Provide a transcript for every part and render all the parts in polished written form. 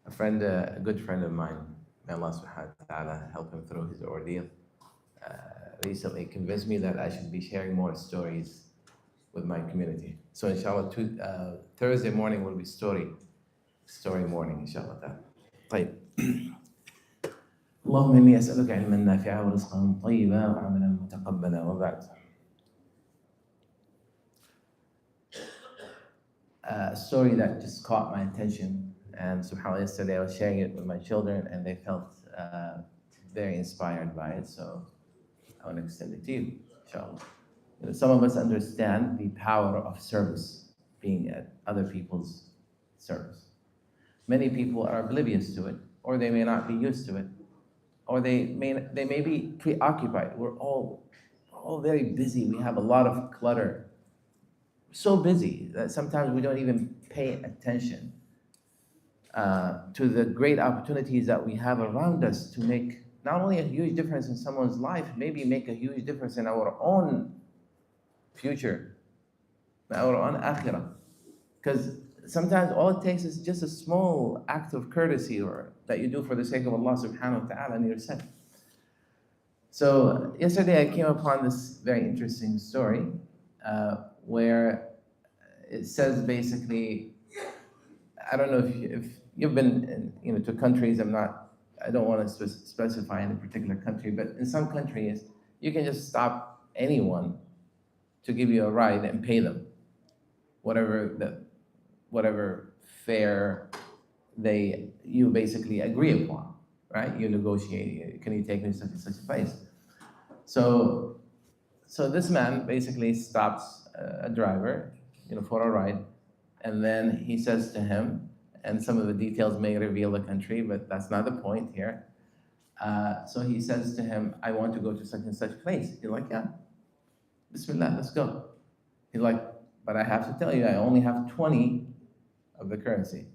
A good friend of mine, may Allah subhanahu wa ta'ala help him through his ordeal, recently convinced me that I should be sharing more stories with my community. So inshallah, Thursday morning will be story morning, inshallah ta'ala. طيب. اللهم إني أسألك علما نافعا ورزقا طيبا وعملا متقبلا وبعد. A story that just caught my attention, and subhanAllah, yesterday I was sharing it with my children and they felt very inspired by it, so I want to extend it to you, inshallah. Some of us understand the power of service, being at other people's service. Many people are oblivious to it, or they may not be used to it, or they may be preoccupied. We're all very busy. We have a lot of clutter. We're so busy that sometimes we don't even pay attention to the great opportunities that we have around us to make not only a huge difference in someone's life, maybe make a huge difference in our own future, our own akhirah. Because sometimes all it takes is just a small act of courtesy or that you do for the sake of Allah subhanahu wa ta'ala and yourself. So yesterday I came upon this very interesting story where it says basically, I don't know if you've been to countries, I don't want to specify any particular country, but in some countries you can just stop anyone to give you a ride and pay them whatever fare you basically agree upon, right? You negotiate, can you take me to such and such a place? So this man basically stops a driver, for a ride, and then he says to him, and some of the details may reveal the country, but that's not the point here. So he says to him, I want to go to such and such place. He's like, yeah, Bismillah, let's go. He's like, but I have to tell you, I only have 20 of the currency.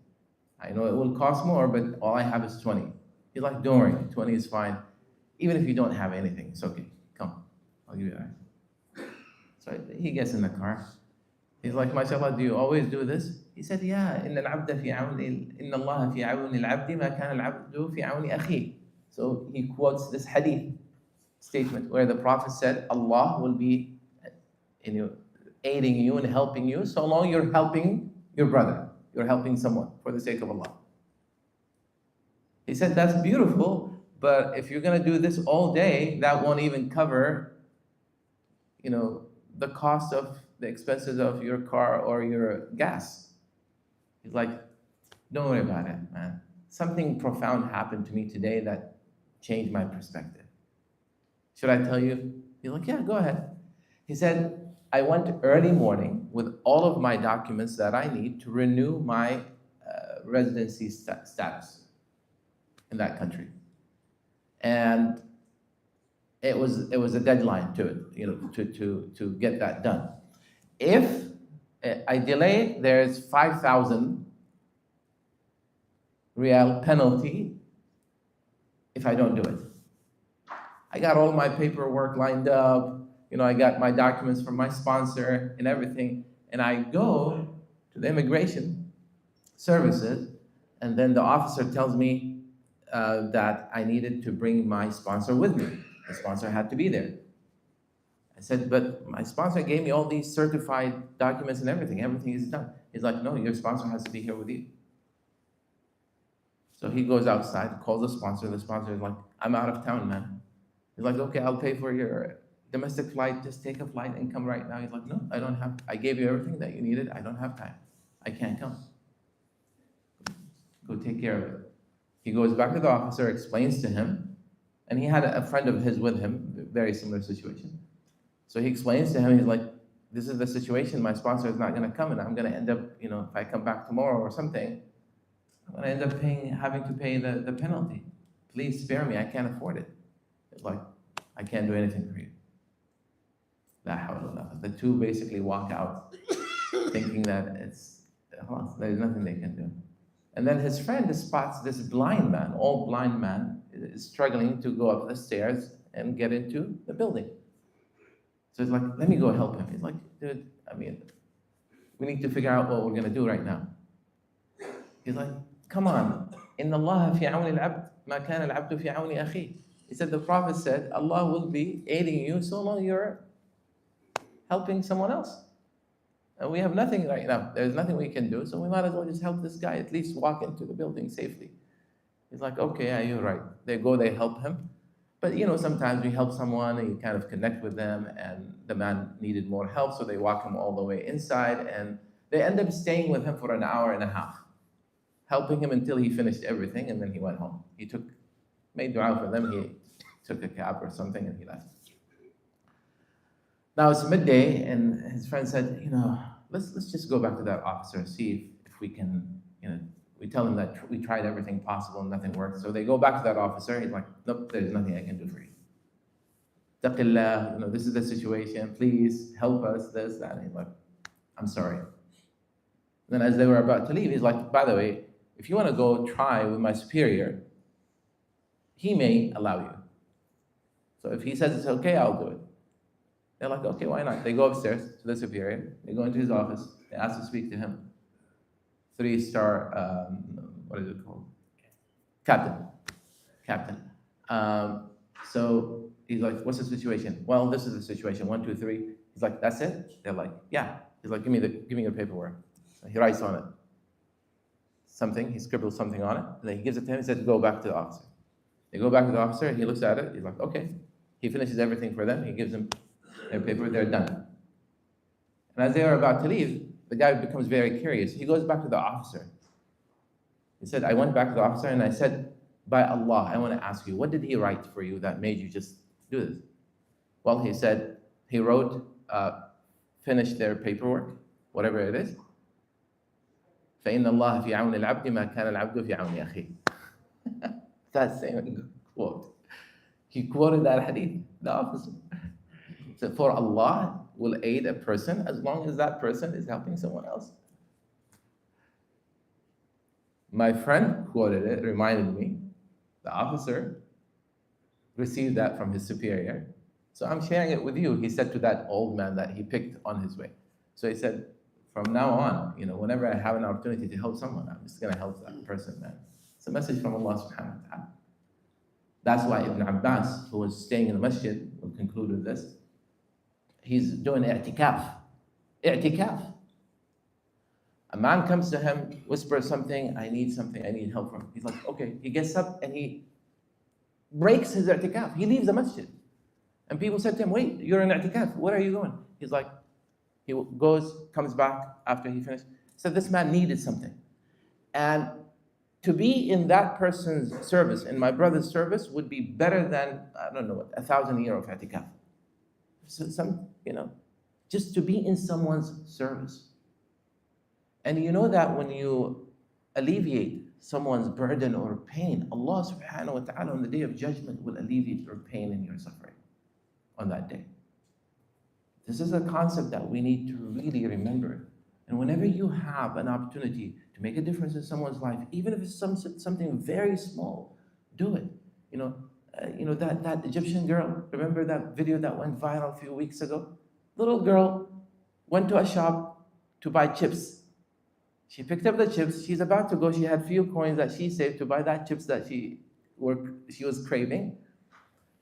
I know it will cost more, but all I have is 20. He's like, don't worry, 20 is fine. Even if you don't have anything, it's okay. Come, I'll give you that. So he gets in the car. He's like, MashaAllah, do you always do this? He said, yeah, إن الله في عون العبد ما كان العبد في عون أخيه. So he quotes this hadith statement where the Prophet said, Allah will be aiding you and helping you so long you're helping your brother. You're helping someone for the sake of Allah. He said, that's beautiful, but if you're going to do this all day, that won't even cover, the cost of the expenses of your car or your gas. He's like, don't worry about it, man. Something profound happened to me today that changed my perspective. Should I tell you? He's like, yeah, go ahead. He said, I went early morning with all of my documents that I need to renew my residency status in that country. And it was a deadline to it, to get that done. If I delay, there's 5,000 real penalty if I don't do it. I got all my paperwork lined up. I got my documents from my sponsor and everything, and I go to the immigration services, and then the officer tells me that I needed to bring my sponsor with me. The sponsor had to be there. I said, but my sponsor gave me all these certified documents and everything. Everything is done. He's like, no, your sponsor has to be here with you. So he goes outside, calls the sponsor. The sponsor is like, I'm out of town, man. He's like, okay, I'll pay for your domestic flight. Just take a flight and come right now. He's like, no, I gave you everything that you needed. I don't have time. I can't come. Go take care of it. He goes back to the officer, explains to him, and he had a friend of his with him, very similar situation. So he explains to him, he's like, this is the situation, my sponsor is not going to come, and I'm going to end up, if I come back tomorrow or something, I'm going to end up having to pay the penalty. Please spare me, I can't afford it. It's like, I can't do anything for you. La hawla wa la quwwata. The two basically walk out thinking that there's nothing they can do. And then his friend spots this blind man, all blind man, is struggling to go up the stairs and get into the building. So he's like, let me go help him. He's like, dude, we need to figure out what we're going to do right now. He's like, come on, إن الله في عون العبد ما كان العبد في عون أخيه. He said, the Prophet said, Allah will be aiding you so long you're helping someone else. And we have nothing right now. There's nothing we can do, so we might as well just help this guy at least walk into the building safely. He's like, okay, yeah, you're right. They go, they help him. But sometimes we help someone and you kind of connect with them, and the man needed more help, so they walk him all the way inside, and they end up staying with him for an hour and a half, helping him until he finished everything, and then he went home. He made dua for them, he took a cab or something, and he left. Now it's midday, and his friend said, let's just go back to that officer and see if we can, we tell him that we tried everything possible and nothing worked. So they go back to that officer. He's like, nope, there's nothing I can do for you. Taqillah, this is the situation. Please help us, this, that. And he's like, I'm sorry. And then as they were about to leave, he's like, by the way, if you want to go try with my superior, he may allow you. So if he says it's okay, I'll do it. They're like, okay, why not? They go upstairs to the superior. They go into his office. They ask to speak to him. 3-star, what is it called? Captain. So he's like, what's the situation? Well, this is the situation, 1, 2, 3. He's like, that's it? They're like, yeah. He's like, give me your paperwork. So he writes on it something, he scribbles something on it, and then he gives it to him. He says, go back to the officer. They go back to the officer, he looks at it, he's like, okay. He finishes everything for them, he gives them their paper, they're done. And as they are about to leave, the guy becomes very curious. He goes back to the officer. He said, I went back to the officer and I said, by Allah, I want to ask you, what did he write for you that made you just do this? Well, he said, he wrote, finish their paperwork, whatever it is. فَإِنَّ اللَّهَ فِي عَوْنِ الْعَبْدِ مَا كَانَ الْعَبْدُ فِي عَوْنِ أَخِيهِ. That same quote. He quoted that hadith, the officer. So for Allah will aid a person as long as that person is helping someone else. My friend quoted it, reminded me, the officer received that from his superior. So I'm sharing it with you. He said to that old man that he picked on his way. So he said, from now on, whenever I have an opportunity to help someone, I'm just going to help that person, man. It's a message from Allah subhanahu wa ta'ala. That's why Ibn Abbas, who was staying in the masjid, will conclude with this. He's doing i'tikaf. I'tikaf. A man comes to him, whispers something, I need help from him. He's like, okay. He gets up and he breaks his i'tikaf. He leaves the masjid. And people said to him, wait, you're in i'tikaf. Where are you going? He's like, he goes, comes back after he finished. He said, this man needed something. And to be in that person's service, in my brother's service, would be better than, 1,000 years of i'tikaf. So just to be in someone's service. And you know that when you alleviate someone's burden or pain, Allah subhanahu wa ta'ala on the day of judgment will alleviate your pain and your suffering on that day. This is a concept that we need to really remember. And whenever you have an opportunity to make a difference in someone's life, even if it's something very small, do it. That Egyptian girl, remember that video that went viral a few weeks ago? Little girl went to a shop to buy chips. She picked up the chips. She's about to go. She had few coins that she saved to buy that chips that she was craving.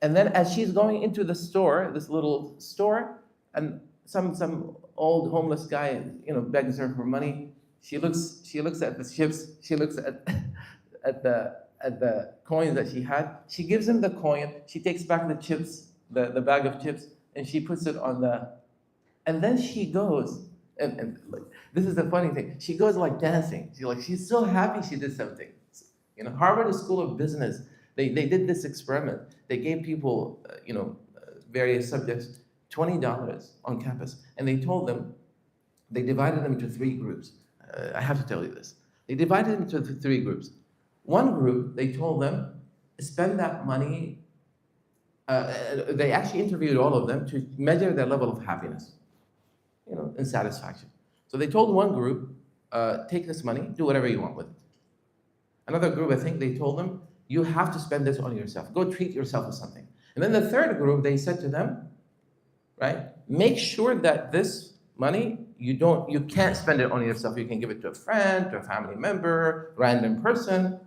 And then as she's going into the store, this little store, and some old homeless guy, begs her for money. She looks at the chips. She looks at the coins that she had. She gives him the coin. She takes back the chips, the bag of chips, and she puts it on and then she goes, and like, this is the funny thing. She goes like dancing. She's so happy she did something. Harvard School of Business, they did this experiment. They gave people, various subjects, $20 on campus. And they told them, they divided them into 3 groups. I have to tell you this. They divided them into 3 groups. One group, they told them, spend that money. They actually interviewed all of them to measure their level of happiness, and satisfaction. So they told one group, take this money, do whatever you want with it. Another group, I think they told them, you have to spend this on yourself. Go treat yourself with something. And then the third group, they said to them, right, make sure that this money, you can't spend it on yourself. You can give it to a friend, to a family member, random person,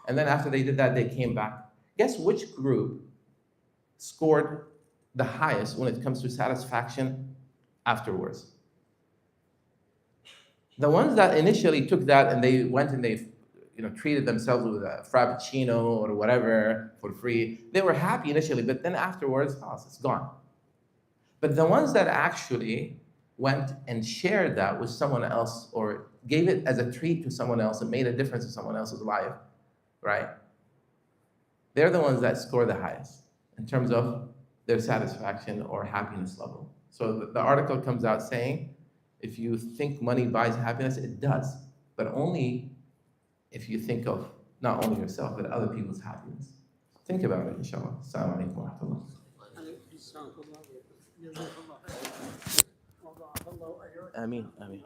And then after they did that, they came back. Guess which group scored the highest when it comes to satisfaction afterwards? The ones that initially took that and they went and they treated themselves with a frappuccino or whatever for free. They were happy initially, but then afterwards, it's gone. But the ones that actually went and shared that with someone else or gave it as a treat to someone else and made a difference in someone else's life, right? They're the ones that score the highest in terms of their satisfaction or happiness level. So the article comes out saying, if you think money buys happiness, it does, but only if you think of not only yourself, but other people's happiness. Think about it, inshallah. Assalamu alaikum wa rahmatullah. Ameen, ameen.